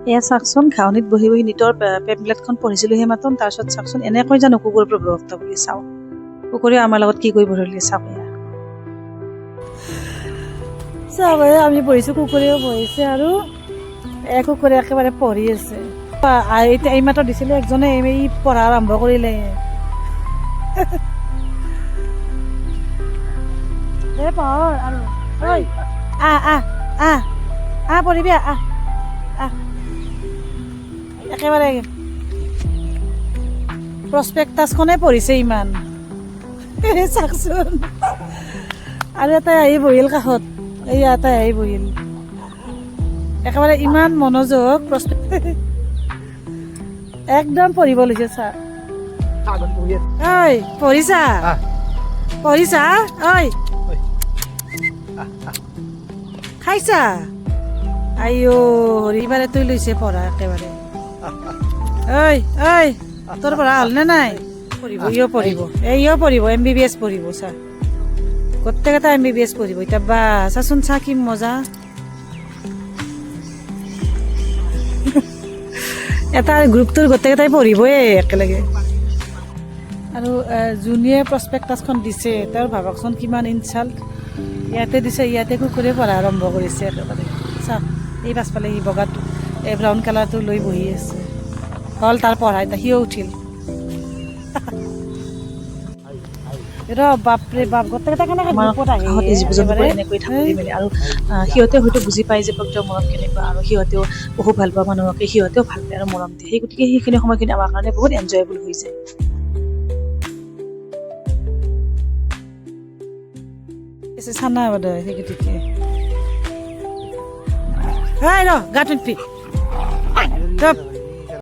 এয়া চাওকচোন ঘাঁহনিত বহি বহি নিতৰ পেম্পলেটখন পঢ়িছিলোঁ সেই মাতন তাৰপিছত চাওকচোন এনেকৈ জানো কুকুৰৰ প্ৰৱক্তা বুলি চাওঁ কুকুৰে আমাৰ লগত কি কৰিব ধৰিলে চাওক এয়া চাওক আমি পঢ়িছোঁ কুকুৰেও পঢ়িছে আৰু কুকুৰে একেবাৰে পঢ়ি আছে এতিয়া এই মাত্ৰ দিছিলে একজনে এই পঢ়া আৰম্ভ কৰিলে পঢ় আৰু পঢ়িবি একেবাৰে প্ৰস্পেক্টাছখনে পঢ়িছে ইমান চাওকচোন আৰু এটাই আহি বহিল কাষত এইয়া এটাই আহি বহিল একেবাৰে ইমান মনোযোগ একদম পঢ়িব লৈছে চা ঐ পঢ়িছা পঢ়িছা ঐ খাইছা আইঅ হৰিবাৰে তই লৈছে পঢ়া একেবাৰে ঐ তোৰ পঢ়া হ'লনে নাই পঢ়িব ইও পঢ়িব MBBS পঢ়িব চা গোটেইকেইটা MBBS পঢ়িব এতিয়া বা চাচোন চা কি মজা এটা গ্ৰুপটোৰ গোটেইকেইটাই পঢ়িবই একেলগে আৰু যোনে প্ৰস্পেক্টাছখন দিছে তেওঁৰ ভাবকচোন কিমান ইনচাল্ট ইয়াতে দিছে ইয়াতে কুকুৰে পঢ়া আৰম্ভ কৰিছে একেবাৰে চাওক এই পাছফালে সি বগাটো এই ব্ৰাউন কালাৰটো লৈ বহি আছে হ'ল তাৰ পঢ়া এতিয়া সিও উঠিল বাপৰে বাপ গোটেইকেইটা কেনেকৈ গ্ৰুপত আহে এনেকৈ থাকি মেলি আৰু সিহঁতে হয়তো বুজি পায় যে প্ৰকৃত মৰম কেনেকুৱা আৰু সিহঁতেও বহু ভাল পোৱা মানুহকে সিহঁতেও ভাল পায় আৰু মৰম দিয়ে সেই গতিকে সেইখিনি সময়খিনি আমাৰ কাৰণে বহুত এনজয়েবল হৈ যায় চানা বাদয় সেই গতিকে গাটো